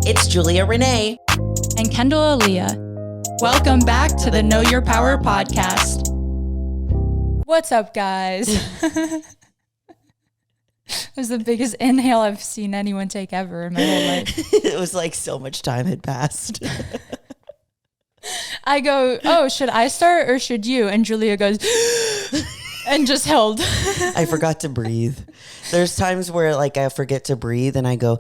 It's Julia Renee. And Kendall Aaliyah. Welcome back to the Know Your Power podcast. What's up, guys? That was the biggest inhale I've seen anyone take ever in my whole life. It was like so much time had passed. I go, oh, should I start or should you? And Julia goes, and just held. I forgot to breathe. There's times where like I forget to breathe and I go,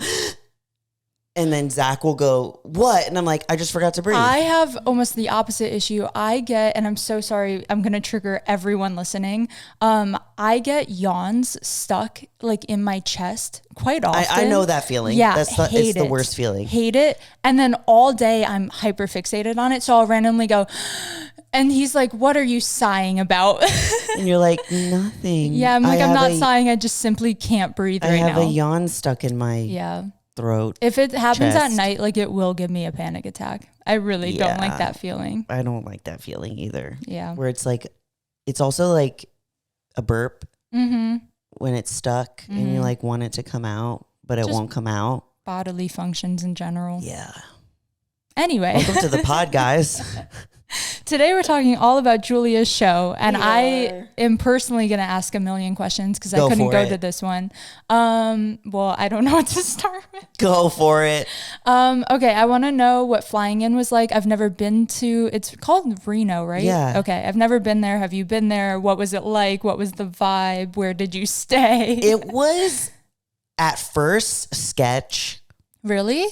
and then Zach will go, what? And I'm like, I just forgot to breathe. I have almost the opposite issue. I get, and I'm so sorry, I'm going to trigger everyone listening. I get yawns stuck like in my chest quite often. I know that feeling. Yeah, it's the worst feeling. Hate it. And then all day I'm hyper fixated on it. So I'll randomly go, and he's like, what are you sighing about? And you're like, nothing. Yeah, I'm like, I'm not sighing. I just simply can't breathe right now. I have a yawn stuck in my throat. If it happens chest. at night, like it will give me a panic attack. I really don't like that feeling. I don't like that feeling either. Yeah. Where it's like, it's also like a burp when it's stuck and you like want it to come out, but it won't come out. Bodily functions in general. Yeah. Anyway. Welcome to the pod, guys. Today we're talking all about Julia's show, and I am personally going to ask a million questions because I couldn't go to this one. Well, I don't know what to start with. Go for it. Okay, I want to know what flying in was like. I've never been to, it's called Reno, right? Yeah. Okay, I've never been there. Have you been there? What was it like? What was the vibe? Where did you stay? It was at first sketch. Really?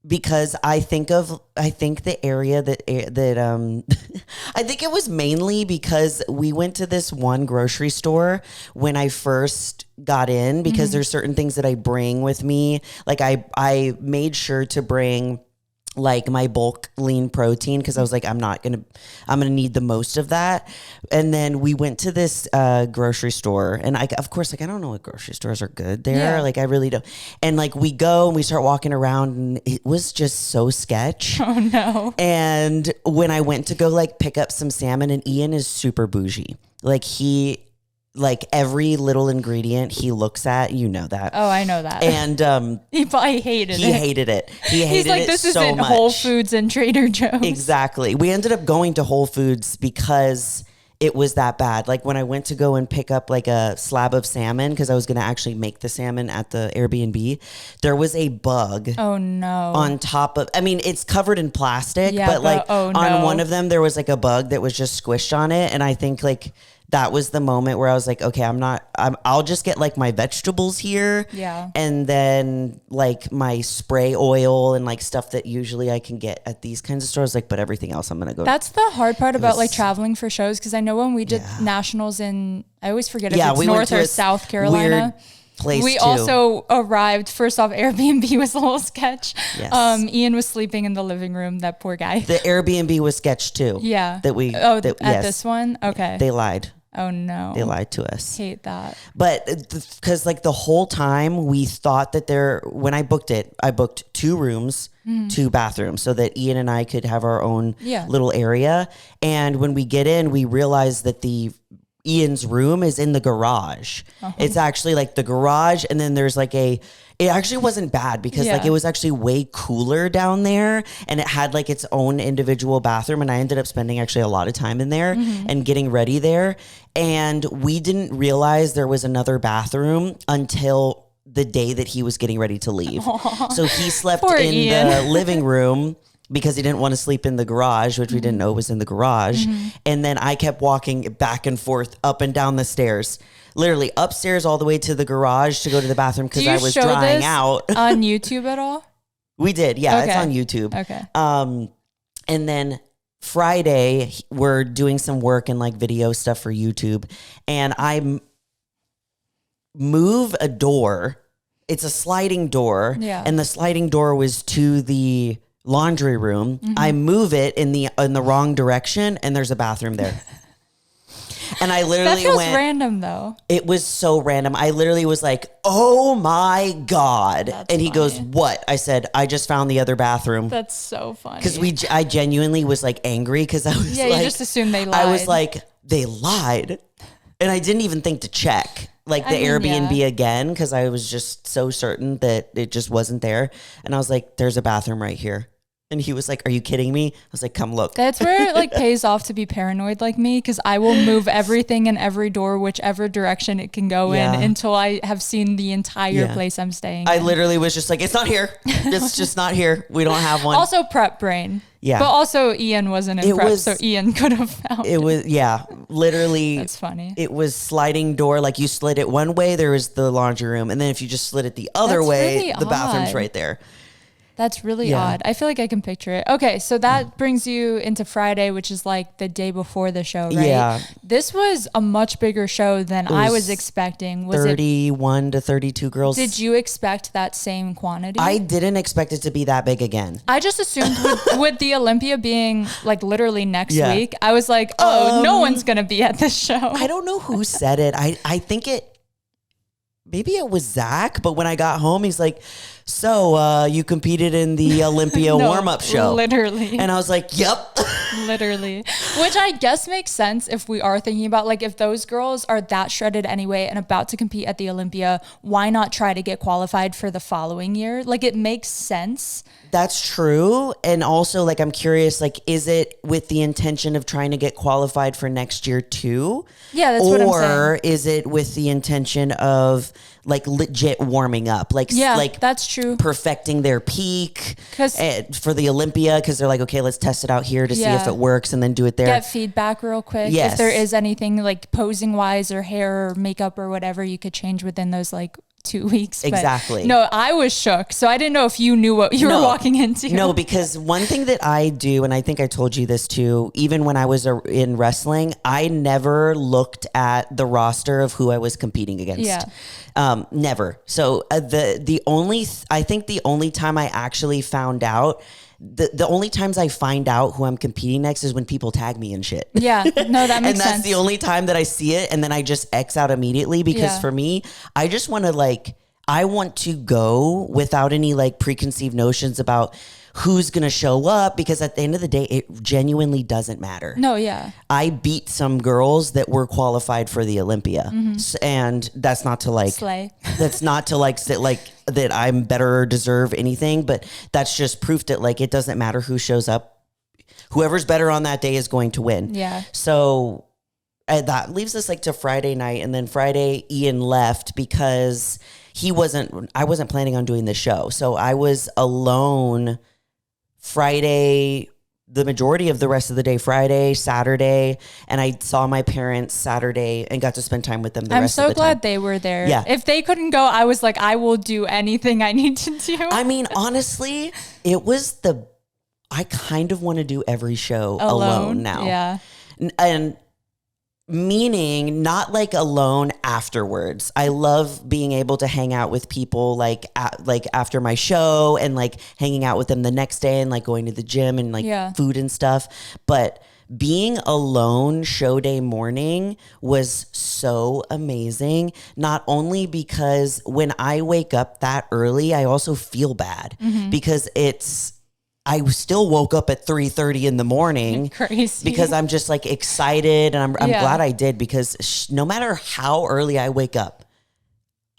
Because I think the area that I think it was mainly because we went to this one grocery store when I first got in, because there's certain things that I bring with me. Like I made sure to bring like my bulk lean protein because I was like, I'm gonna need the most of that. And then we went to this grocery store, and of course I don't know what grocery stores are good there. Yeah. Like I really don't. And like we go and we start walking around, and it was just so sketch. Oh no. And when I went to go like pick up some salmon, and Ian is super bougie. Like every little ingredient he looks at, you know that. Oh, I know that. And he probably hated it. He hated it. He's like, this isn't Whole Foods and Trader Joe's. Exactly. We ended up going to Whole Foods because it was that bad. Like when I went to go and pick up like a slab of salmon, because I was going to actually make the salmon at the Airbnb, there was a bug. Oh no. On top of, I mean, it's covered in plastic, but like on one of them, there was like a bug that was just squished on it. And I think like, that was the moment where I was like, okay, I'll just get like my vegetables here. Yeah. And then like my spray oil and like stuff that usually I can get at these kinds of stores. Like, but everything else I'm going to go. That's the hard part about like traveling for shows. Cause I know when we did nationals I always forget if it's North or South Carolina. We also arrived, first off, Airbnb was a little sketch. Yes. Ian was sleeping in the living room, that poor guy. The Airbnb was sketch too. Yeah. This one? Okay. They lied. Oh no. They lied to us. Hate that. But because like the whole time we thought that when I booked it, I booked 2 rooms, 2 bathrooms so that Ian and I could have our own little area. And when we get in, we realize that Ian's room is in the garage. Uh-huh. It's actually like the garage, and then there's like it actually wasn't bad because like it was actually way cooler down there, and it had like its own individual bathroom, and I ended up spending actually a lot of time in there and getting ready there. And we didn't realize there was another bathroom until the day that he was getting ready to leave. Aww. So he slept in Ian. The living room because he didn't want to sleep in the garage, which we didn't know was in the garage. And then I kept walking back and forth up and down the stairs, literally upstairs all the way to the garage to go to the bathroom because I was drying out. On YouTube at all? We did. Yeah, It's on YouTube. Okay. And then Friday, we're doing some work and like video stuff for YouTube. And I move a door. It's a sliding door. Yeah. And the sliding door was to the laundry room. I move it in the wrong direction, and there's a bathroom there. And I literally that feels random though. It was so random. I literally was like, "Oh my God!" That's and he funny. goes, "What?" I said, "I just found the other bathroom." That's so funny. Because I genuinely was like angry because I was you just assumed they lied. I was like, they lied. And I didn't even think to check like the Airbnb again, because I was just so certain that it just wasn't there. And I was like, there's a bathroom right here. And he was like, are you kidding me? I was like, come look. That's where it like pays off to be paranoid like me, because I will move everything in every door, whichever direction it can go in, until I have seen the entire place I'm staying in. Literally was just like, it's not here. It's just not here. We don't have one. Also prep brain. Yeah. But also Ian wasn't in prep, so Ian could have found it. It was, literally. That's funny. It was sliding door. Like you slid it one way, there was the laundry room. And then if you just slid it the other way, really the bathroom's right there. That's really odd. I feel like I can picture it. Okay, so that brings you into Friday, which is like the day before the show, right? Yeah. This was a much bigger show than I was expecting. Was 31 to 32 girls. Did you expect that same quantity? I didn't expect it to be that big again. I just assumed with the Olympia being like literally next week, I was like, no one's going to be at this show. I don't know who said it. I think maybe it was Zach, but when I got home, he's like, so you competed in the Olympia warm-up show. Literally. And I was like, yep. Literally. Which I guess makes sense if we are thinking about, like, if those girls are that shredded anyway and about to compete at the Olympia, why not try to get qualified for the following year? Like, it makes sense. That's true. And also, like, I'm curious, like, is it with the intention of trying to get qualified for next year too? Yeah, that's what I'm saying. Or is it with the intention of like legit warming up? Like, like that's true. Perfecting their peak for the Olympia, because they're like, okay, let's test it out here to see if it works and then do it there. Get feedback real quick. Yes. If there is anything like posing wise or hair or makeup or whatever you could change within those like 2 weeks. Exactly. But no, I was shook. So I didn't know if you knew what you were walking into. No, because one thing that I do, and I think I told you this too, even when I was in wrestling, I never looked at the roster of who I was competing against. Yeah. Never. So I think the only time I actually found out, the only times I find out who I'm competing next is when people tag me and shit. Yeah, no, that makes sense. And that's the only time that I see it. And then I just X out immediately, because for me, I just want to I want to go without any like preconceived notions about who's going to show up, because at the end of the day, it genuinely doesn't matter. No, yeah. I beat some girls that were qualified for the Olympia. Mm-hmm. And that's not to like, slay. That's not to like, sit like that I'm better or deserve anything, but that's just proof that like, it doesn't matter who shows up. Whoever's better on that day is going to win. Yeah. So that leaves us like to Friday night. And then Friday, Ian left because I wasn't planning on doing the show. So I was alone Friday, the majority of the rest of the day, Friday, Saturday, and I saw my parents Saturday and got to spend time with them the rest of the time. I'm so glad they were there. Yeah. If they couldn't go, I was like, I will do anything I need to do. I mean, honestly, I kind of want to do every show alone now. Yeah. And meaning not like alone afterwards. I love being able to hang out with people like after my show, and like hanging out with them the next day, and like going to the gym and like food and stuff. But being alone show day morning was so amazing. Not only because when I wake up that early, I also feel bad because I still woke up at 3:30 in the morning. Crazy. Because I'm just like excited, and I'm glad I did, because no matter how early I wake up,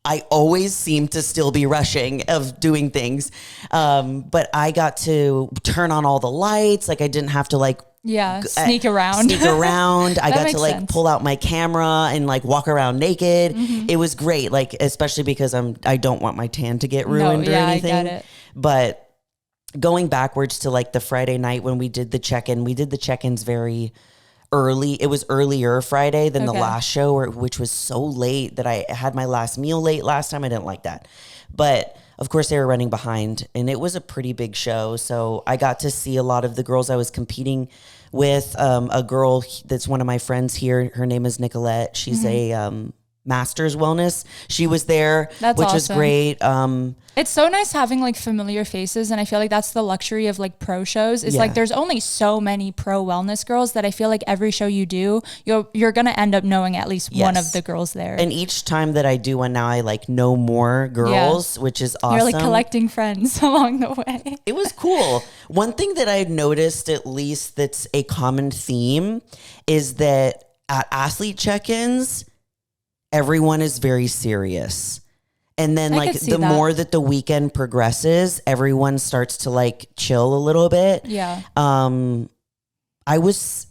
I always seem to still be rushing of doing things. But I got to turn on all the lights. Like I didn't have to like sneak around. I got to like pull out my camera and like walk around naked. It was great. Like, especially because I don't want my tan to get ruined or anything. I get it. But going backwards to like the Friday night when we did the check-ins very early. It was earlier Friday than the last show, which was so late that I had my last meal late last time. I didn't like that. But of course they were running behind, and it was a pretty big show. So I got to see a lot of the girls I was competing with. A girl that's one of my friends here, her name is Nicolette. She's a Masters Wellness. She was there, which was great. It's so nice having like familiar faces, and I feel like that's the luxury of like pro shows. It's like there's only so many pro wellness girls that I feel like every show you do, you're gonna end up knowing at least one of the girls there. And each time that I do one now, I like know more girls, which is awesome. You're like collecting friends along the way. It was cool. One thing that I noticed, at least that's a common theme, is that at athlete check-ins, everyone is very serious. And then like the more that the weekend progresses, everyone starts to like chill a little bit. Yeah. I was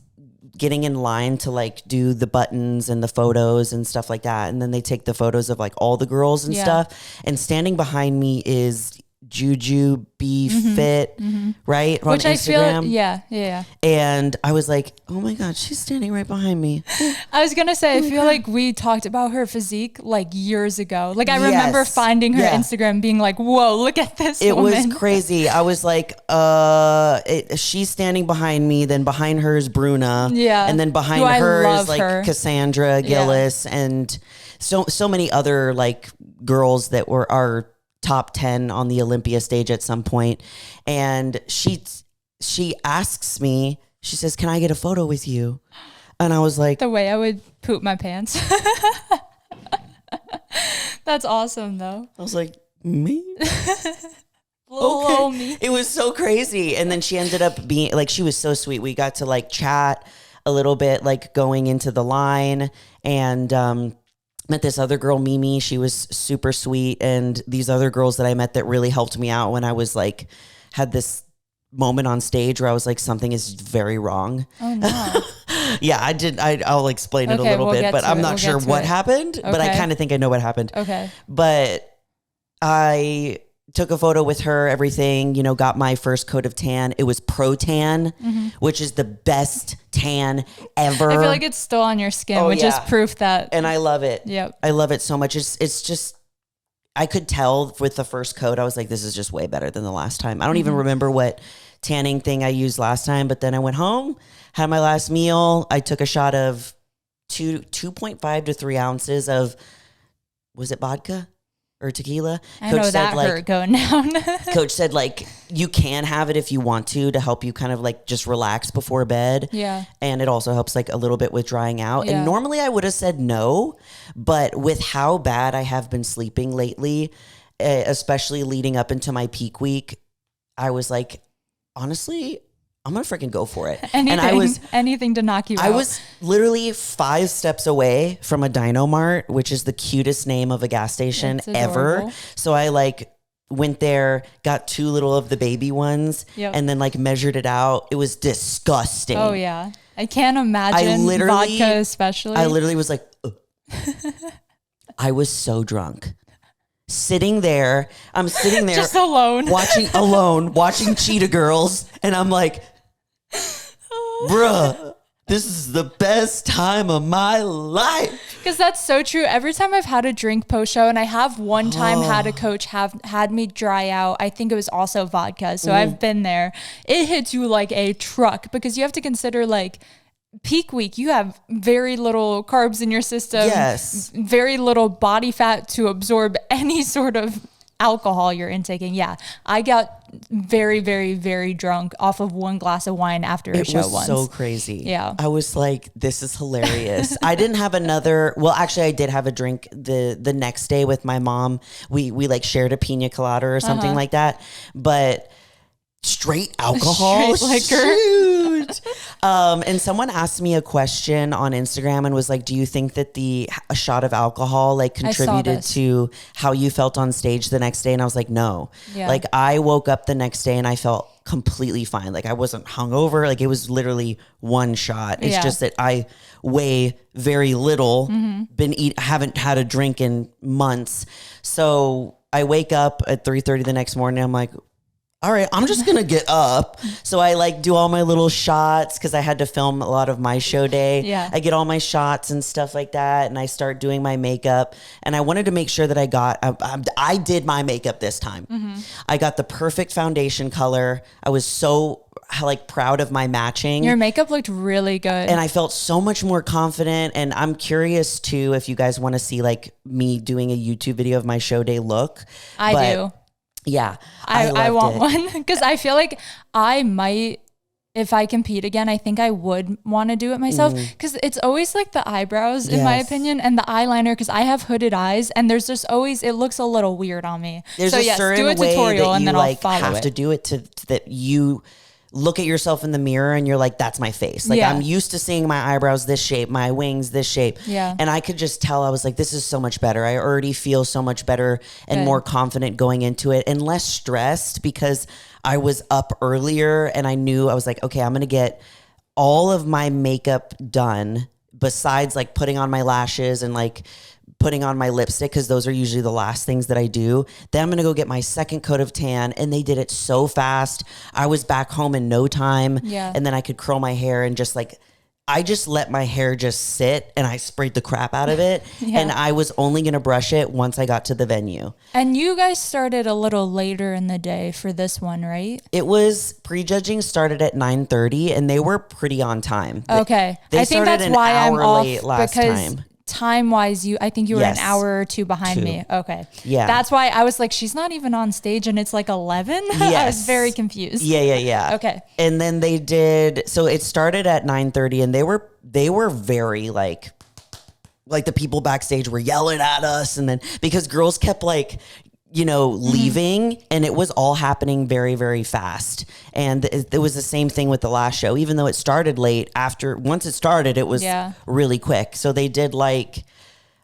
getting in line to like do the buttons and the photos and stuff like that. And then they take the photos of like all the girls and stuff. And standing behind me is Juju Be Fit, right? Which I feel, yeah. And I was like, oh my God, she's standing right behind me. I was going to say, I feel like we talked about her physique like years ago. Like I remember finding her Instagram being like, whoa, look at this woman. It was crazy. I was like, she's standing behind me. Then behind her is Bruna. Yeah. And then behind her is like Cassandra Gillis and so many other like girls that were our top 10 on the Olympia stage at some point. And she asks me, she says, can I get a photo with you? And I was like, the way I would poop my pants. That's awesome though. I was like, me? Little me. It was so crazy. And then she ended up being like, she was so sweet. We got to like chat a little bit, like going into the line, and met this other girl, Mimi. She was super sweet. And these other girls that I met that really helped me out when I was like, had this moment on stage where I was like, something is very wrong. Oh no. Yeah, I did. I'll explain it a little bit, but I'm not sure what happened, but I kind of think I know what happened. Okay. But I took a photo with her, everything, you know, got my first coat of tan. It was Pro Tan, which is the best tan ever. I feel like it's still on your skin, which is proof that. And I love it. Yep. I love it so much. It's just, I could tell with the first coat, I was like, this is just way better than the last time. I don't even remember what tanning thing I used last time, but then I went home, had my last meal. I took a shot of 2.5 to 3 ounces of, was it vodka? Or tequila. I know that hurt going down. Coach said like you can have it if you want to help you kind of like just relax before bed. Yeah. And it also helps like a little bit with drying out. Yeah. And normally I would have said no, but with how bad I have been sleeping lately, especially leading up into my peak week, I was like, honestly, I'm going to freaking go for it. Anything to knock you out. I was literally 5 steps away from a Dino Mart, which is the cutest name of a gas station ever. So I like went there, got 2 little of the baby ones, and then like measured it out. It was disgusting. Oh yeah. I can't imagine vodka especially. I literally was like, I was so drunk. I'm sitting there just alone watching Cheetah Girls, and I'm like, bruh, this is the best time of my life. Because that's so true. Every time I've had a drink post-show, and I have one time had a coach had me dry out, I think it was also vodka. So I've been there. It hits you like a truck because you have to consider like peak week, you have very little carbs in your system. Yes. Very little body fat to absorb any sort of alcohol you're intaking. Yeah. I got very, very, very drunk off of 1 glass of wine after a show once. It was so crazy. Yeah. I was like, this is hilarious. I didn't have actually I did have a drink the next day with my mom. We like shared a pina colada or something like that. But straight alcohol, straight liquor. And someone asked me a question on Instagram and was like, do you think that a shot of alcohol like contributed to how you felt on stage the next day? And I was like, no. Yeah. Like I woke up the next day and I felt completely fine. Like I wasn't hungover. Like it was literally 1 shot. It's just that I weigh very little, haven't had a drink in months. So I wake up at 3:30 the next morning. I'm like, all right, I'm just going to get up. So I like do all my little shots because I had to film a lot of my show day. Yeah. I get all my shots and stuff like that. And I start doing my makeup. And I wanted to make sure that I did my makeup this time. I got the perfect foundation color. I was so like proud of my matching. Your makeup looked really good. And I felt so much more confident. And I'm curious too, if you guys want to see like me doing a YouTube video of my show day look. I do. Yeah. I want one because I feel like I might, if I compete again, I think I would want to do it myself because it's always like the eyebrows in my opinion and the eyeliner because I have hooded eyes and there's just always, it looks a little weird on me. There's a certain do a tutorial way that and then you I'll follow have it. to do it that you look at yourself in the mirror and you're like, that's my face. Like I'm used to seeing my eyebrows this shape, my wings this shape. Yeah. And I could just tell, I was like, this is so much better. I already feel so much better and more confident going into it and less stressed because I was up earlier and I knew I was like, okay, I'm going to get all of my makeup done besides like putting on my lashes and like putting on my lipstick, because those are usually the last things that I do. Then I'm going to go get my second coat of tan. And they did it so fast. I was back home in no time. Yeah. And then I could curl my hair and just like, I just let my hair just sit and I sprayed the crap out of it. And I was only going to brush it once I got to the venue. And you guys started a little later in the day for this one, right? It was Prejudging started at 9:30 and they were pretty on time. Okay. They I think that's why I'm off because time-wise, I think you were an hour or two behind me. Okay. Yeah. That's why I was like, she's not even on stage and it's like 11. Yes. I was very confused. Yeah. Okay. And then they did, so it started at 9:30 and they were very like the people backstage were yelling at us. And then because girls kept like, leaving and it was all happening very, very fast. And it was the same thing with the last show, even though it started late. Once it started, it was really quick. So they did like,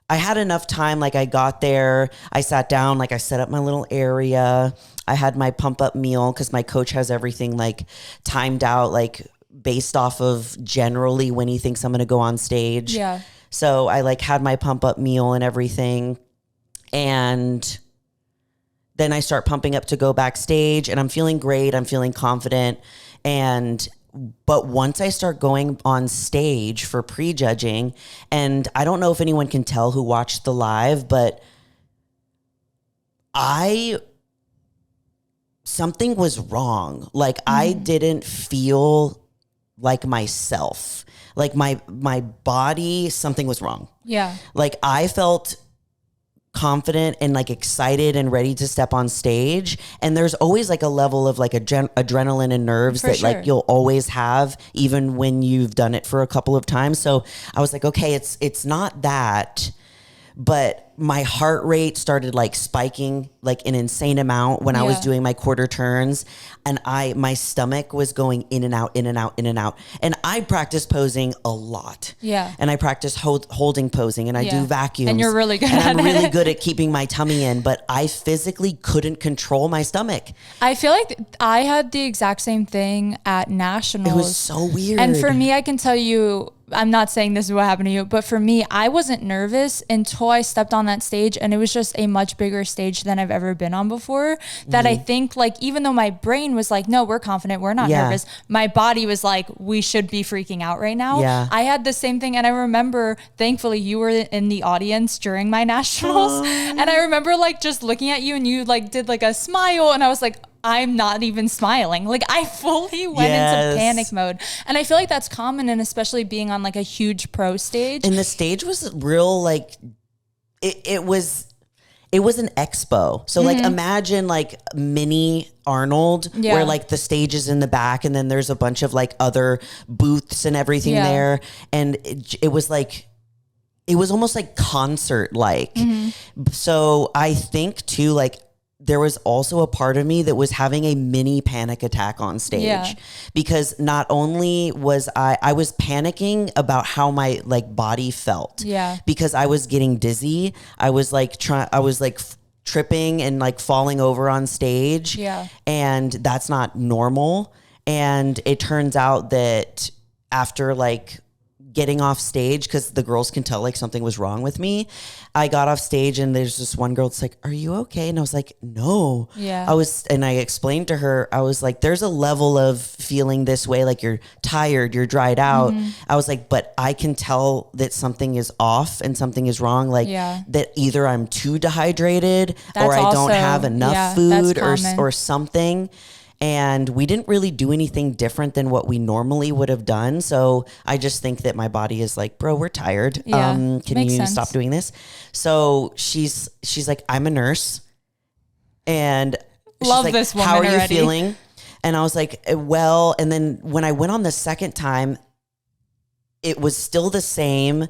I had enough time. Like I got there, I sat down, like I set up my little area. I had my pump up meal because my coach has everything like timed out, like based off of generally when he thinks I'm going to go on stage. Yeah. So I like had my pump up meal and everything. And then I start pumping up to go backstage and I'm feeling great. I'm feeling confident. But once I start going on stage for Prejudging, and I don't know if anyone can tell who watched the live, but something was wrong. Like I didn't feel like myself. Like my body, something was wrong. Yeah. Like I felt confident and like excited and ready to step on stage, and there's always like a level of like adrenaline and nerves that like you'll always have even when you've done it for a couple of times. So I was like, okay, it's not that, but my heart rate started like spiking like an insane amount when I was doing my quarter turns, and my stomach was going in and out, in and out, in and out. And I practice posing a lot. Yeah. And I practice holding posing, and I do vacuums. And you're really good and at it. I'm really good at keeping my tummy in, but I physically couldn't control my stomach. I feel like I had the exact same thing at Nationals. It was so weird. And for me, I can tell you, I'm not saying this is what happened to you, but for me, I wasn't nervous until I stepped on that stage, and it was just a much bigger stage than I've ever been on before. That I think like, even though my brain was like, no, we're confident, we're not nervous, my body was like, we should be freaking out right now. Yeah. I had the same thing. And I remember, thankfully, you were in the audience during my Nationals. And I remember like just looking at you, and you like did like a smile, and I was like, I'm not even smiling. Like I fully went into panic mode. And I feel like that's common, and especially being on like a huge pro stage. And the stage was real, like it was an expo. So like imagine like mini Arnold where like the stage is in the back and then there's a bunch of like other booths and everything there. And it was like, it was almost like concert like. So I think too, like there was also a part of me that was having a mini panic attack on stage because not only was I was panicking about how my like body felt because I was getting dizzy. I was like tripping and like falling over on stage and that's not normal. And it turns out that after like getting off stage, because the girls can tell like something was wrong with me, I got off stage and there's this one girl that's like, are you okay? And I was like, no. And I explained to her, I was like, there's a level of feeling this way, like you're tired, you're dried out. I was like, but I can tell that something is off and something is wrong, like that either I'm too dehydrated or I don't have enough food or something. And we didn't really do anything different than what we normally would have done. So I just think that my body is like, bro, we're tired. Can you stop doing this? So she's like, I'm a nurse. And she's Love like, this woman how are you already. feeling? And I was like, well, and then when I went on the second time, it was still the same,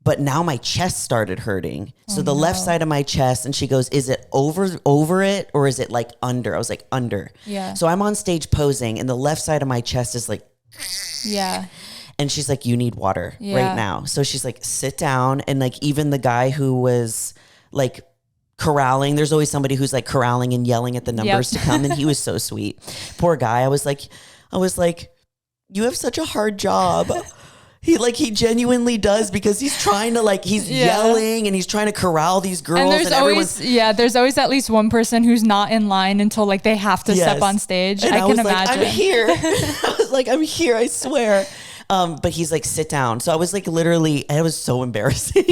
but now my chest started hurting. So the left side of my chest, and she goes, is it over it or is it like under? I was like, under. Yeah. So I'm on stage posing and the left side of my chest is like, yeah. And she's like, you need water right now. So she's like, sit down. And like, even the guy who was like corralling, there's always somebody who's like corralling and yelling at the numbers to come. And he was so sweet. Poor guy. I was like, you have such a hard job. He genuinely does, because he's trying to like, he's yelling and he's trying to corral these girls. And there's always at least one person who's not in line until like they have to step on stage. And I can was imagine. Like, I'm here. I was like, I'm here, I swear. But he's like, sit down. So I was like, literally, it was so embarrassing.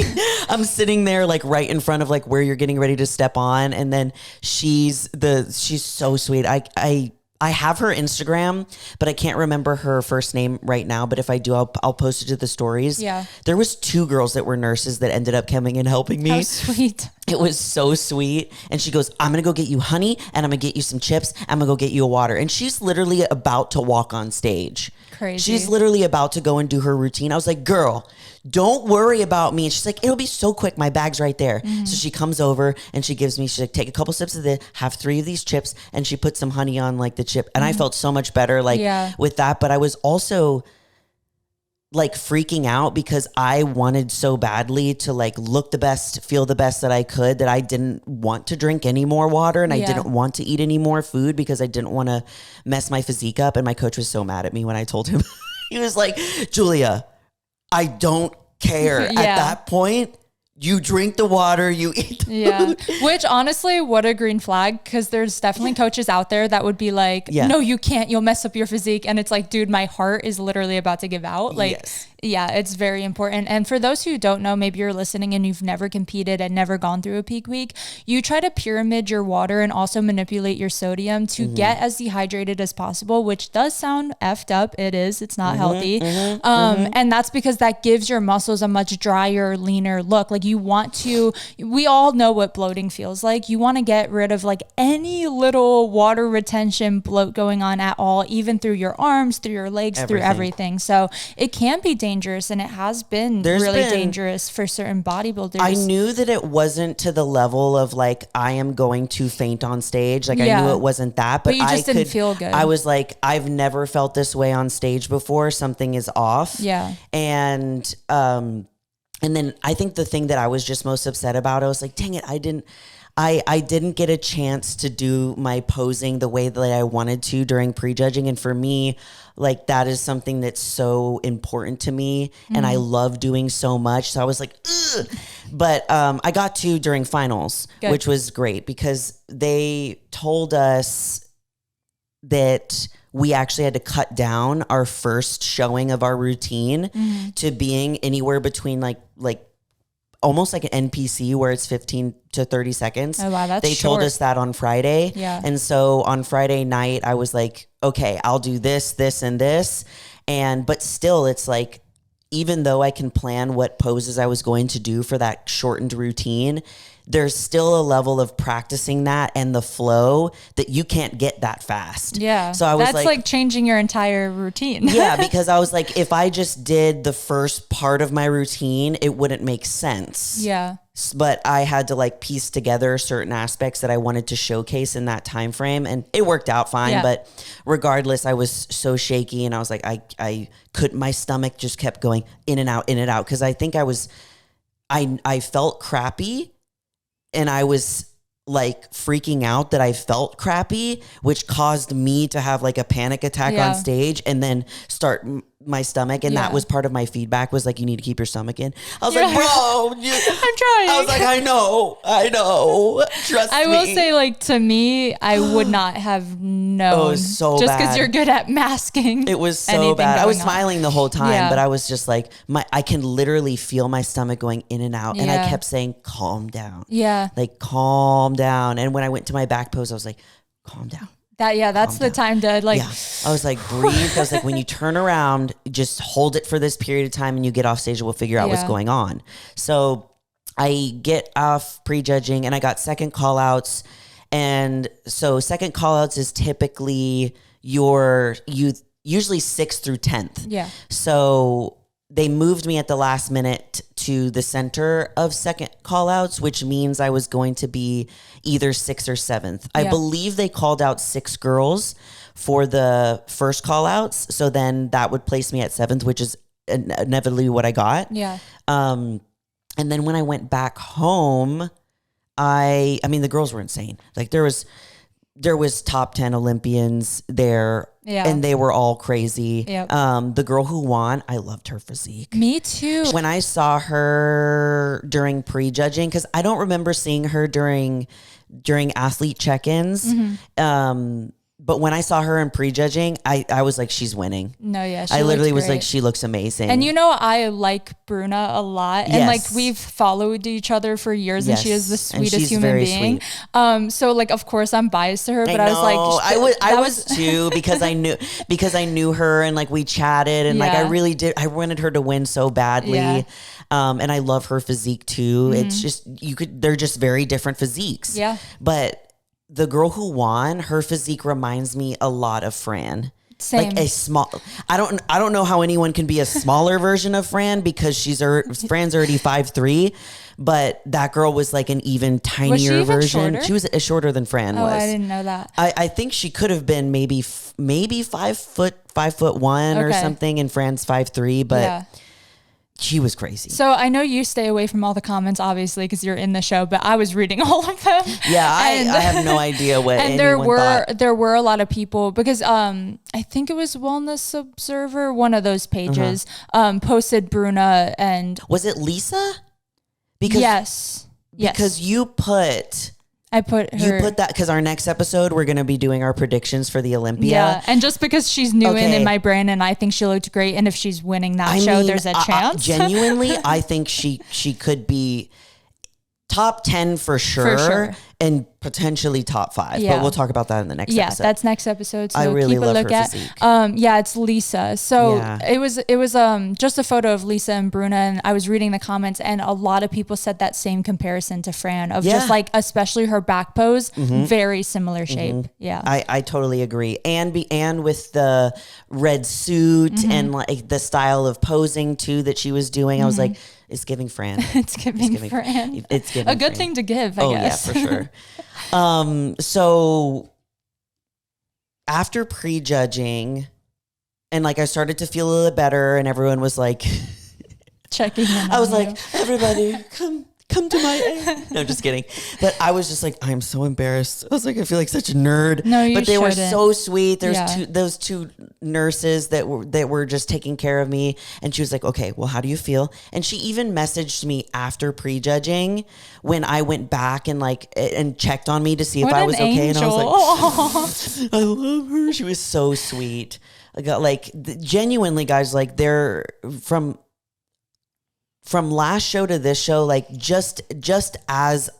I'm sitting there like right in front of like where you're getting ready to step on. And then she's so sweet. I have her Instagram, but I can't remember her first name right now. But if I do, I'll post it to the stories. Yeah. There was 2 girls that were nurses that ended up coming and helping me. How sweet. It was so sweet. And she goes, I'm going to go get you honey, and I'm going to get you some chips. I'm going to go get you a water. And she's literally about to walk on stage. Crazy. She's literally about to go and do her routine. I was like, girl, don't worry about me. And she's like, it'll be so quick. My bag's right there. Mm-hmm. So she comes over and she's like, take a couple sips of this, have 3 of these chips. And she put some honey on like the chip. And I felt so much better with that. But I was also like freaking out because I wanted so badly to like look the best, feel the best that I could, that I didn't want to drink any more water, and I didn't want to eat any more food because I didn't want to mess my physique up. And my coach was so mad at me when I told him. He was like, Julia, I don't care. At that point, you drink the water, you eat the food. Which honestly, what a green flag, because there's definitely coaches out there that would be like, no, you can't, you'll mess up your physique. And it's like, dude, my heart is literally about to give out. Like, yeah, it's very important. And for those who don't know, maybe you're listening and you've never competed and never gone through a peak week, you try to pyramid your water and also manipulate your sodium to get as dehydrated as possible, which does sound effed up. It is. It's not healthy. And that's because that gives your muscles a much drier, leaner look. Like we all know what bloating feels like. You want to get rid of like any little water retention bloat going on at all, even through your arms, through your legs, through everything. So it can be dangerous, and it has been dangerous for certain bodybuilders. I knew that it wasn't to the level of like, I am going to faint on stage. Like I knew it wasn't that, but you just didn't feel good. I was like, I've never felt this way on stage before. Something is off. Yeah. And then I think the thing that I was just most upset about, I was like, dang it, I didn't get a chance to do my posing the way that I wanted to during prejudging. And for me, like that is something that's so important to me and I love doing so much. So I was like, ugh. But I got to during finals, which was great because they told us that we actually had to cut down our first showing of our routine to being anywhere between like almost like an NPC where it's 15 to 30 seconds. Oh, wow, that's They short. told us that on Friday. Yeah. And so on Friday night, I was like, okay, I'll do this, this, and this. But still, it's like, even though I can plan what poses I was going to do for that shortened routine, there's still a level of practicing that and the flow that you can't get that fast. Yeah. So I was that's like changing your entire routine. Yeah, because I was like, if I just did the first part of my routine, it wouldn't make sense. Yeah. But I had to like piece together certain aspects that I wanted to showcase in that time frame, and it worked out fine. Yeah. But regardless, I was so shaky, and I was like, I couldn't. My stomach just kept going in and out, because I think I felt crappy, and I was like freaking out that I felt crappy, which caused me to have like a panic attack on stage and then start my stomach. And that was part of my feedback, was like, you need to keep your stomach in. I was like, bro, I'm trying. I was like, I know. Trust me. I will say, like, to me, I would not have known. Oh, it was so just bad. because you're good at masking. It was so bad. I was smiling the whole time, but I was just like, I can literally feel my stomach going in and out. And I kept saying, calm down. Yeah. Like, calm down. And when I went to my back pose, I was like, calm down. That's the time to like. Yeah. I was like, breathe. I was like, when you turn around, just hold it for this period of time, and you get off stage, we'll figure out what's going on. So I get off prejudging, and I got second callouts. And so second callouts is typically usually 6th through 10th. Yeah. So they moved me at the last minute to the center of second callouts, which means I was going to be either 6th or 7th. I believe they called out 6 girls for the first callouts. So then that would place me at 7th, which is inevitably what I got. Yeah. And then when I went back home, I mean, the girls were insane. Like there was top 10 Olympians there, and they were all crazy. Yep. The girl who won, I loved her physique. Me too. When I saw her during prejudging, because I don't remember seeing her during athlete check-ins. But when I saw her in prejudging, I was like, she's winning. No, yeah. I literally was like, she looks amazing. And you know, I like Bruna a lot. And like we've followed each other for years, and she is the sweetest human being. Sweet. So like, of course I'm biased to her, but I was like, I was too, because I knew her, and like we chatted, and like I wanted her to win so badly. Yeah. And I love her physique too. It's just, they're just very different physiques. Yeah. But the girl who won, her physique reminds me a lot of Fran. Same. Like a small. I don't know how anyone can be a smaller version of Fran, because Fran's already 5'3", but that girl was like an even tinier version. Shorter? She was shorter than Fran was. Oh, I didn't know that. I think she could have been maybe 5'1" or something, and Fran's 5'3", but. She was crazy. So I know you stay away from all the comments, obviously, because you're in the show, but I was reading all of them. Yeah, I have no idea what and anyone thought. There were a lot of people, because I think it was Wellness Observer, one of those pages, posted Bruna, and was it Lisa? Because yes. Because you put that, because our next episode we're going to be doing our predictions for the Olympia. Yeah, and just because she's new in my brain, and I think she looked great, and if she's winning that show, there's a chance. Genuinely, I think she could be top 10 for sure. And potentially top 5, but we'll talk about that in the next episode. Yeah, that's next episode. So I really keep a love look her at. physique. It's Lisa. So it was just a photo of Lisa and Bruna, and I was reading the comments, and a lot of people said that same comparison to Fran of just like, especially her back pose, very similar shape. Yeah, I totally agree. And with the red suit and like the style of posing too that she was doing, I was like, it's giving Fran. It's giving Fran. It's giving a good thing to give, I guess. Yeah, for sure. So after prejudging, and like I started to feel a little better, and everyone was like checking in. I was like, everybody come to my aid. No, just kidding. But I was just like, I'm so embarrassed. I was like, I feel like such a nerd. No, you But they shouldn't. were so sweet. There's those two nurses that were just taking care of me. And she was like, okay, well, how do you feel? And she even messaged me after prejudging when I went back and checked on me to see if I was okay. Angel. And I was like, I love her. She was so sweet. I got genuinely, guys, like they're from last show to this show, like just as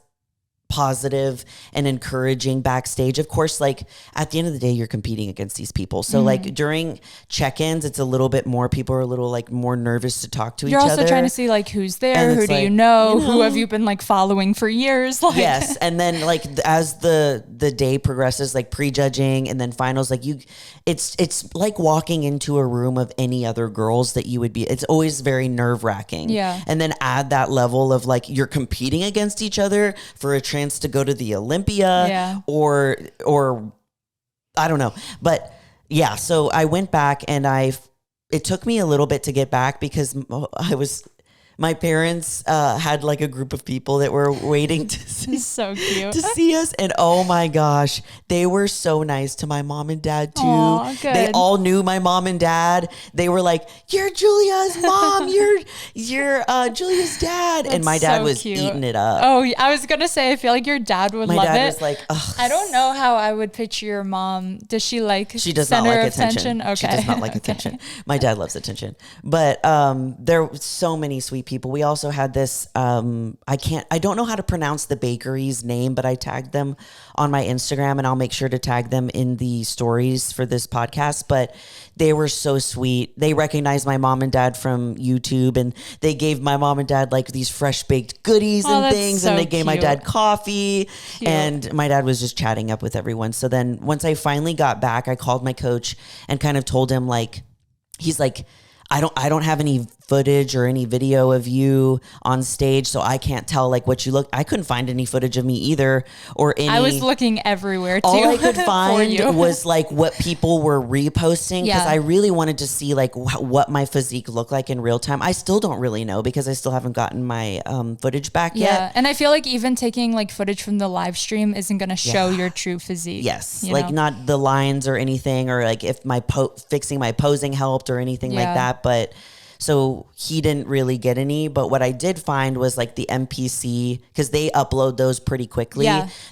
positive and encouraging backstage. Of course, like at the end of the day, you're competing against these people. So like during check-ins, it's a little bit more, people are a little like more nervous to talk to each other. You're also trying to see like who's there, who do you know, who have you been like following for years? Like. Yes. And then like as the day progresses, like prejudging and then finals, like it's like walking into a room of any other girls that you would be. It's always very nerve-wracking. Yeah. And then add that level of like you're competing against each other for a chance to go to the Olympia or I don't know. But yeah, so I went back and it took me a little bit to get back because my parents had like a group of people that were waiting to so cute. to see us. And oh my gosh, they were so nice to my mom and dad too. Aww, good. They all knew my mom and dad. They were like, you're Julia's mom. You're Julia's dad. That's and my dad so was cute. eating it up. Oh, I was going to say, I feel like your dad would love it. My dad was like, ugh. I don't know how I would picture your mom. Does she like She does not like attention? Okay. She does not like attention. My dad loves attention. But there were so many sweet people. We also had this, I don't know how to pronounce the bakery's name, but I tagged them on my Instagram and I'll make sure to tag them in the stories for this podcast. But they were so sweet. They recognized my mom and dad from YouTube and they gave my mom and dad like these fresh baked goodies and things. So and they gave my dad coffee Cute. And my dad was just chatting up with everyone. So then once I finally got back, I called my coach and kind of told him he's like, I don't have any footage or any video of you on stage, so I can't tell like what you look. I couldn't find any footage of me either, or any. I was looking everywhere too. All I could find was like what people were reposting, because I really wanted to see like what my physique looked like in real time. I still don't really know because I still haven't gotten my footage back yet. Yeah, and I feel like even taking like footage from the live stream isn't going to show your true physique. Yes, like not the lines or anything, or like if my fixing my posing helped or anything like that, but. So he didn't really get any, but what I did find was like the MPC, because they upload those pretty quickly,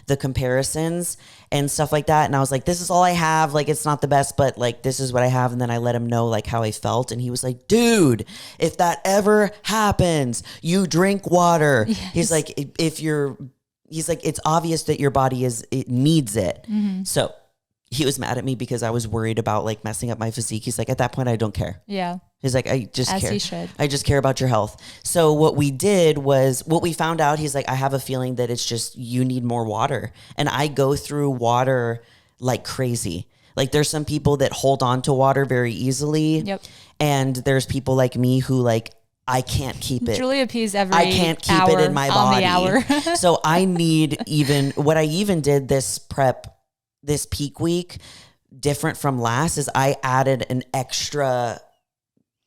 the comparisons and stuff like that. And I was like, this is all I have. Like, it's not the best, but like, this is what I have. And then I let him know like how I felt. And he was like, dude, if that ever happens, you drink water. Yes. He's like, it's obvious that your body it needs it. Mm-hmm. So he was mad at me because I was worried about like messing up my physique. He's like, at that point, I don't care. Yeah. He's like, I just As care. he should. I just care about your health. So what we did was, what we found out, he's like, I have a feeling that it's just, you need more water. And I go through water like crazy. Like there's some people that hold on to water very easily. Yep. And there's people like me who like, I can't keep it. Julia pees every I can't keep it in my body. On the hour. So I need what I even did this peak week, different from last, is I added an extra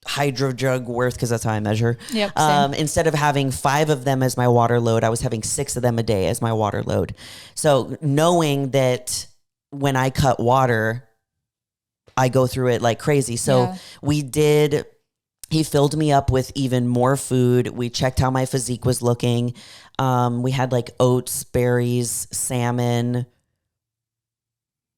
hydro jug worth, because that's how I measure. Yep, instead of having 5 of them as my water load, I was having 6 of them a day as my water load. So knowing that when I cut water, I go through it like crazy. So he filled me up with even more food. We checked how my physique was looking. We had like oats, berries, salmon,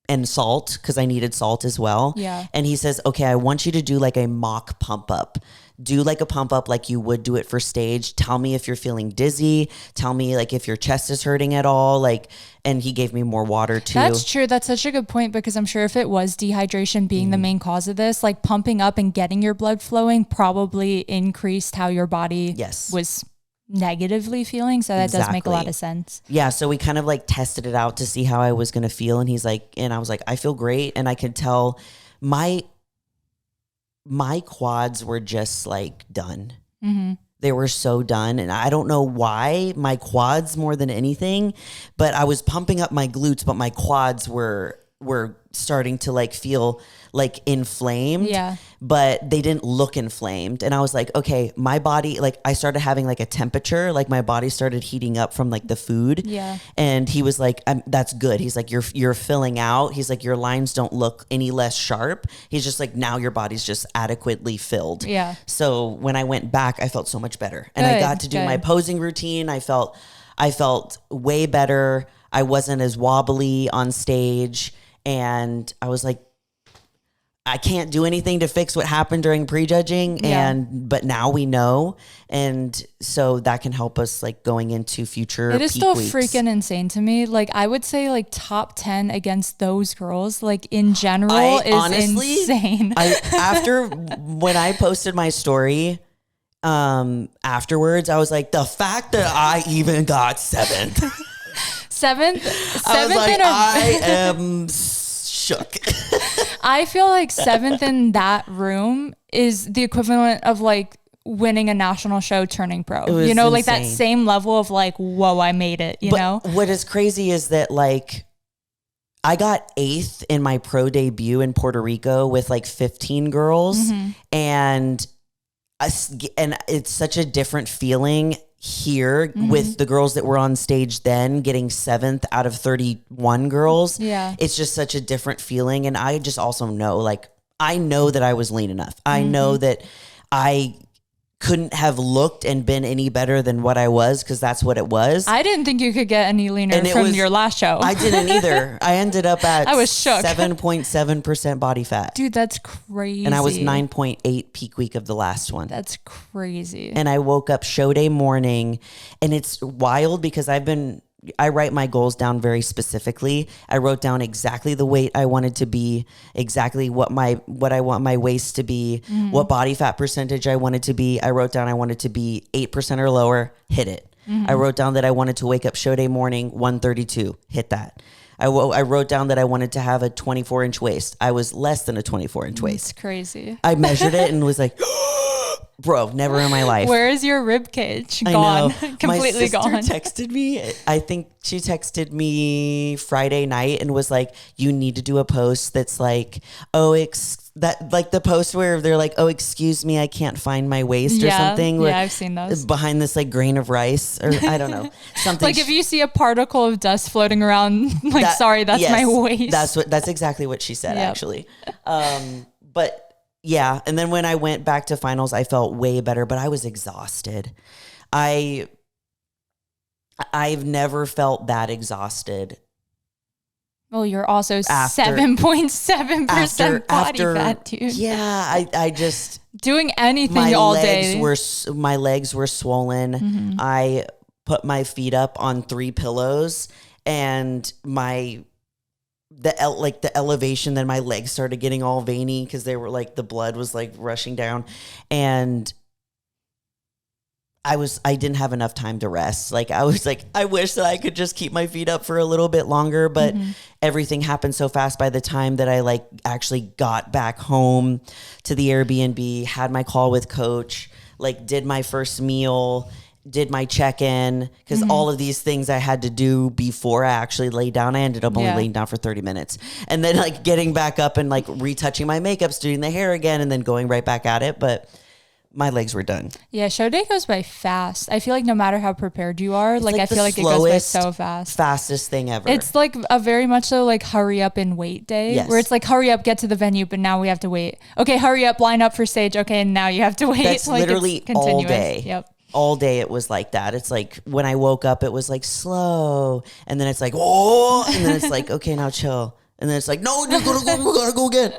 and salt, because I needed salt as well. Yeah. And he says, okay, I want you to do like a mock pump up. Do like a pump up like you would do it for stage. Tell me if you're feeling dizzy. Tell me like if your chest is hurting at all. Like, and he gave me more water too. That's true. That's such a good point, because I'm sure if it was dehydration being the main cause of this, like pumping up and getting your blood flowing probably increased how your body was negatively feeling. So that does make a lot of sense. Yeah. So we kind of like tested it out to see how I was going to feel. And he's like, and I was like, I feel great. And I could tell my quads were just like done. Mm-hmm. They were so done. And I don't know why, my quads more than anything, but I was pumping up my glutes, but my quads were starting to like feel like inflamed, but they didn't look inflamed. And I was like, okay, my body, like I started having like a temperature, like my body started heating up from like the food. Yeah. And he was like, that's good. He's like, you're filling out. He's like, your lines don't look any less sharp. He's just like, now your body's just adequately filled. Yeah. So when I went back, I felt so much better. And I got to do my posing routine. I felt way better. I wasn't as wobbly on stage. And I was like, I can't do anything to fix what happened during prejudging, but now we know, and so that can help us like going into future. It is peak still weeks. freaking insane to me. Like I would say, like top 10 against those girls, like in general, honestly, insane. After when I posted my story, afterwards, I was like, the fact that I even got 7th. Seventh I was like, I am shook. I feel like 7th in that room is the equivalent of like winning a national show turning pro. You know, insane. Like that same level of like, whoa, I made it, you know? What is crazy is that like I got 8th in my pro debut in Puerto Rico with like 15 girls. Mm-hmm. And it's such a different feeling here with the girls that were on stage then getting 7th out of 31 girls. Yeah. It's just such a different feeling. And I just also know, like, I know that I was lean enough. I know that I couldn't have looked and been any better than what I was, because that's what it was. I didn't think you could get any leaner from your last show. I didn't either. I ended up at I was shook. 7.7% body fat. Dude, that's crazy. And I was 9.8 peak week of the last one. That's crazy. And I woke up show day morning, and it's wild because I write my goals down very specifically. I wrote down exactly the weight I wanted to be, exactly what I want my waist to be, what body fat percentage I wanted to be. I wrote down I wanted to be 8% or lower, hit it. I wrote down that I wanted to wake up show day morning 132, hit that. I wrote down that I wanted to have a 24-inch waist. I was less than a 24-inch waist. It's crazy. I measured it and was like, bro, never in my life. Where is your rib cage? Gone. Completely my sister gone. texted me. I think she texted me Friday night and was like, you need to do a post that's like, that like the post where they're like, oh, excuse me, I can't find my waist or something. Yeah, I've seen those. Behind this like grain of rice or I don't know. Something like if you see a particle of dust floating around, like, sorry, that's my waist. That's exactly what she said, actually. But yeah. And then when I went back to finals, I felt way better, but I was exhausted. I've never felt that exhausted. Well, you're also 7.7% body fat, dude. Yeah, I just doing anything all day. My legs were swollen. Mm-hmm. I put my feet up on 3 pillows, and the elevation. Then my legs started getting all veiny because they were like the blood was like rushing down, and I didn't have enough time to rest. Like I was like, I wish that I could just keep my feet up for a little bit longer, but everything happened so fast by the time that I like actually got back home to the Airbnb, had my call with coach, like did my first meal, did my check-in, because all of these things I had to do before I actually laid down. I ended up only laying down for 30 minutes. And then like getting back up and like retouching my makeup, doing the hair again, and then going right back at it. But my legs were done. Yeah, show day goes by fast. I feel like no matter how prepared you are, like I feel like it goes by so fast. Fastest thing ever. It's like a very much so like hurry up and wait day, where it's like hurry up, get to the venue, but now we have to wait. Okay, hurry up, line up for stage. Okay, and now you have to wait. That's like literally all day. Yep. All day it was like that. It's like when I woke up, it was like slow, and then it's like oh, and then it's like okay, now chill, and then it's like no, we're gonna go again.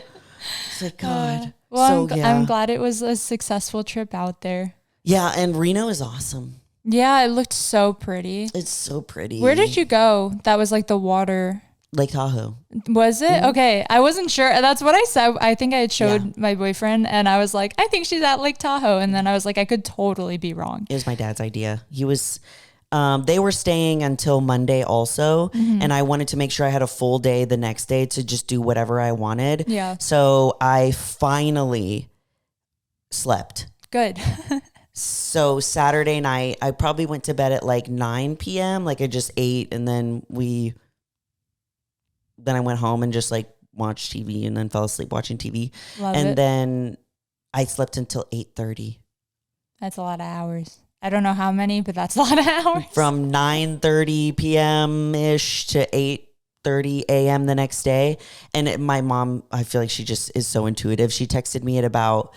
It's like God. Well, I'm glad it was a successful trip out there. Yeah, and Reno is awesome. Yeah, it looked so pretty. It's so pretty. Where did you go? That was like the water. Lake Tahoe. Was it? Mm-hmm. Okay. I wasn't sure. That's what I said. I think I had showed my boyfriend and I was like, I think she's at Lake Tahoe. And then I was like, I could totally be wrong. It was my dad's idea. He was... they were staying until Monday also, and I wanted to make sure I had a full day the next day to just do whatever I wanted. Yeah. So I finally slept. Good. So Saturday night, I probably went to bed at like 9 p.m. Like I just ate, and then I went home and just like watched TV and then fell asleep watching TV. Then I slept until 8:30. That's a lot of hours. I don't know how many, but that's a lot of hours. From 9:30 p.m.-ish to 8:30 a.m. the next day. And my mom, I feel like she just is so intuitive. She texted me at about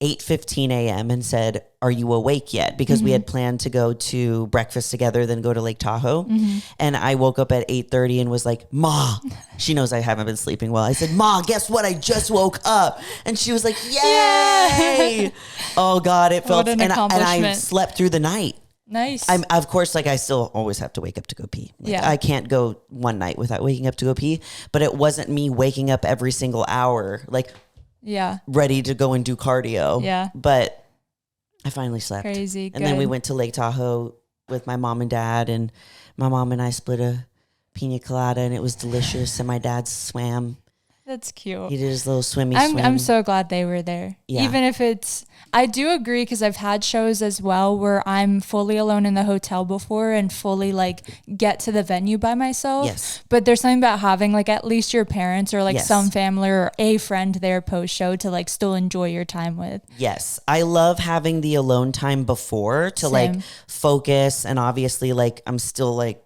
8:15 a.m. and said, are you awake yet? Because we had planned to go to breakfast together, then go to Lake Tahoe. And I woke up at 8:30 and was like, Ma, she knows I haven't been sleeping well. I said, Ma, guess what? I just woke up. And she was like, yay. Oh God, it felt, and I slept through the night. Nice. Of course, like I still always have to wake up to go pee. Like, I can't go one night without waking up to go pee, but it wasn't me waking up every single hour. Like, ready to go and do cardio. Yeah. But I finally slept. Crazy. And then we went to Lake Tahoe with my mom and dad, and my mom and I split a pina colada, and it was delicious. And my dad swam. That's cute. He did his little swim. I'm so glad they were there. Yeah. Even if I do agree, because I've had shows as well where I'm fully alone in the hotel before and fully like get to the venue by myself. Yes. But there's something about having like at least your parents or like some family or a friend there post show to like still enjoy your time with. Yes. I love having the alone time before to like focus, and obviously like I'm still like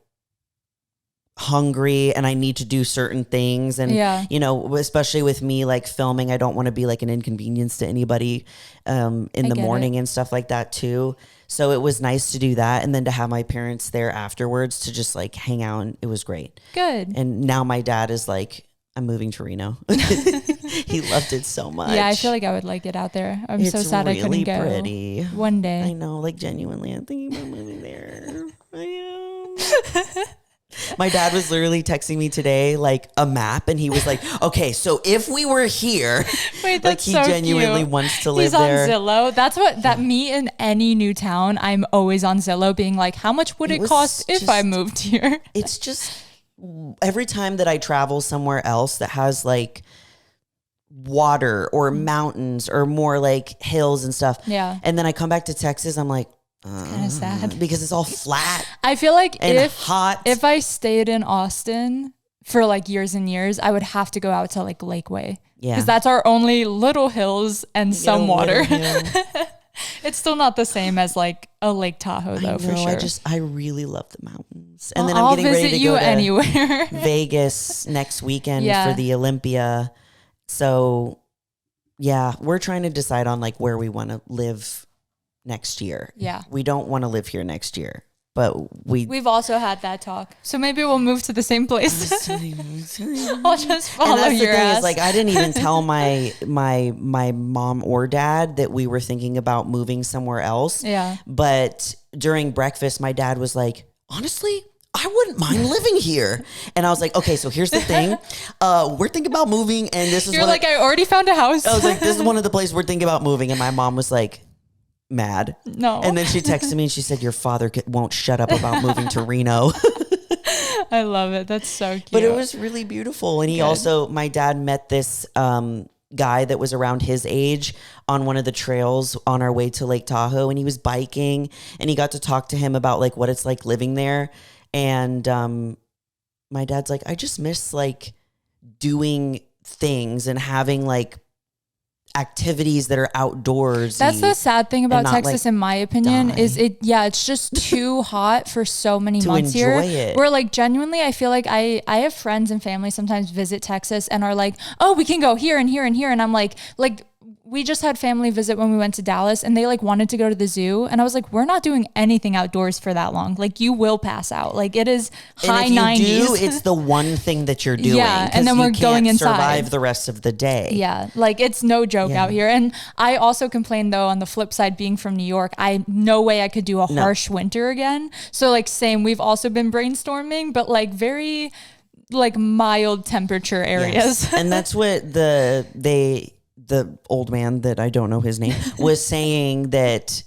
hungry and I need to do certain things, and you know, especially with me like filming, I don't want to be like an inconvenience to anybody in the morning and stuff like that too. So it was nice to do that, and then to have my parents there afterwards to just like hang out, and it was great. Good. And now my dad is like, I'm moving to Reno. He loved it so much. Yeah, I feel like I would like it out there. I'm so sad I couldn't go. Pretty. One day. I know, like genuinely, I'm thinking about moving there. I am. My dad was literally texting me today, like a map, and he was like, okay, so if we were here, wait, like he so genuinely cute. wants to live there. He's on Zillow. That's what, that me in any new town, I'm always on Zillow being like, how much would it cost if I moved here? It's just every time that I travel somewhere else that has like water or mountains or more like hills and stuff. Yeah. And then I come back to Texas, I'm like, kind of sad because it's all flat. I feel like hot. If I stayed in Austin for like years and years, I would have to go out to like Lakeway. Yeah. Because that's our only little hills and some water. It's still not the same as like a Lake Tahoe though, for sure. I really love the mountains. And then I'm getting ready to go to anywhere. Vegas next weekend for the Olympia. So yeah, we're trying to decide on like where we want to live next year. Yeah. We don't want to live here next year, but we've also had that talk. So maybe we'll move to the same place. I'll just follow your ass. Is, like, I didn't even tell my mom or dad that we were thinking about moving somewhere else. Yeah. But during breakfast, my dad was like, honestly, I wouldn't mind living here. And I was like, okay, so here's the thing. We're thinking about moving, and this is You're like, I already found a house. I was like, this is one of the places we're thinking about moving. And my mom was like, mad. No. And then she texted me and she said, your father won't shut up about moving to Reno. I love it. That's so cute. But it was really beautiful. And he also, my dad met this guy that was around his age on one of the trails on our way to Lake Tahoe. And he was biking, and he got to talk to him about like what it's like living there. And my dad's like, I just miss like doing things and having like activities that are outdoors. That's the sad thing about Texas, in my opinion, is it's just too hot for so many months here. It. Where like genuinely, I feel like I have friends and family sometimes visit Texas and are like, oh, we can go here and here and here. And I'm like, we just had family visit when we went to Dallas, and they like wanted to go to the zoo. And I was like, we're not doing anything outdoors for that long. Like, you will pass out. Like, it is high 90s. It's the one thing that you're doing. Yeah. And then we're going inside. Survive the rest of the day. Yeah. Like, it's no joke out here. And I also complain though, on the flip side, being from New York, no way I could do a harsh winter again. So like same, we've also been brainstorming, but like very like mild temperature areas. Yes. And that's what the old man that I don't know his name was saying, that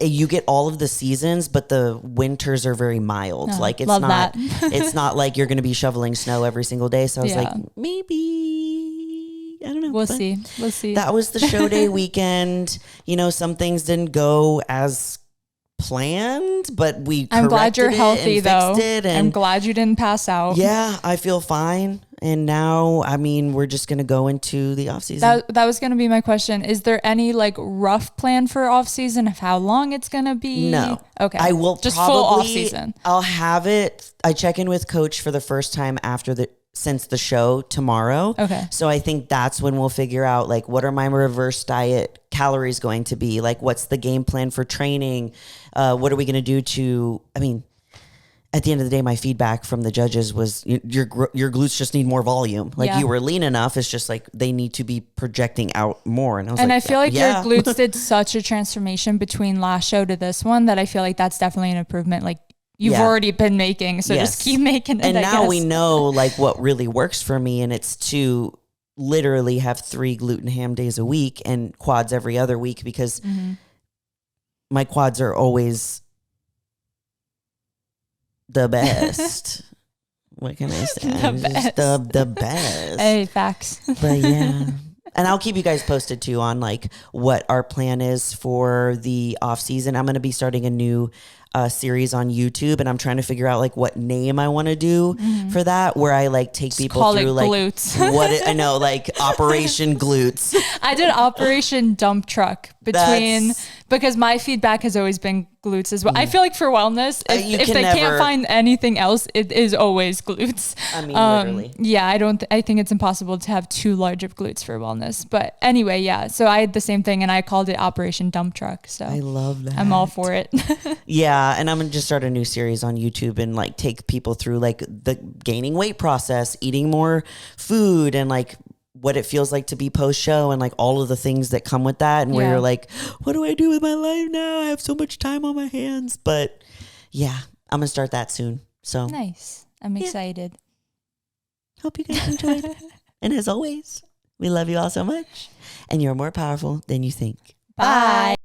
you get all of the seasons, but the winters are very mild. Like it's not like you're going to be shoveling snow every single day. So I was like, maybe, I don't know. We'll see. That was the show day weekend. You know, some things didn't go as planned, but I'm glad you're healthy though. I'm glad you didn't pass out. Yeah, I feel fine. And now, I mean, we're just going to go into the off season. That was going to be my question. Is there any like rough plan for off season of how long it's going to be? No. Okay. I will just probably, full off season. I'll have it. I check in with coach for the first time since the show tomorrow. Okay. So I think that's when we'll figure out like, what are my reverse diet calories going to be? Like, what's the game plan for training? What are we going to do at the end of the day, my feedback from the judges was your glutes just need more volume. Like you were lean enough. It's just like they need to be projecting out more. And I feel like your glutes did such a transformation between last show to this one that I feel like that's definitely an improvement. Like you've already been making, so just keep making it. And now we know like what really works for me, and it's to literally have 3 glute and ham days a week and quads every other week, because my quads are always the best. What can I say? The best. Hey, facts. But yeah. And I'll keep you guys posted too on like what our plan is for the off season. I'm going to be starting a new series on YouTube, and I'm trying to figure out like what name I want to do for that, where I like take people through like glutes. I know, like Operation Glutes. I did Operation Dump Truck because my feedback has always been glutes as well. I feel like for wellness, if they can't find anything else, it is always glutes. I mean, literally. Yeah, I think it's impossible to have too large of glutes for wellness. But anyway, yeah. So I had the same thing, and I called it Operation Dump Truck. So I love that. I'm all for it. Yeah, and I'm gonna just start a new series on YouTube and like take people through like the gaining weight process, eating more food, and like what it feels like to be post-show, and like all of the things that come with that, and where you're like, what do I do with my life now? I have so much time on my hands. But yeah, I'm gonna start that soon. So nice. I'm excited. Hope you guys enjoyed it. And as always, we love you all so much, and you're more powerful than you think. Bye.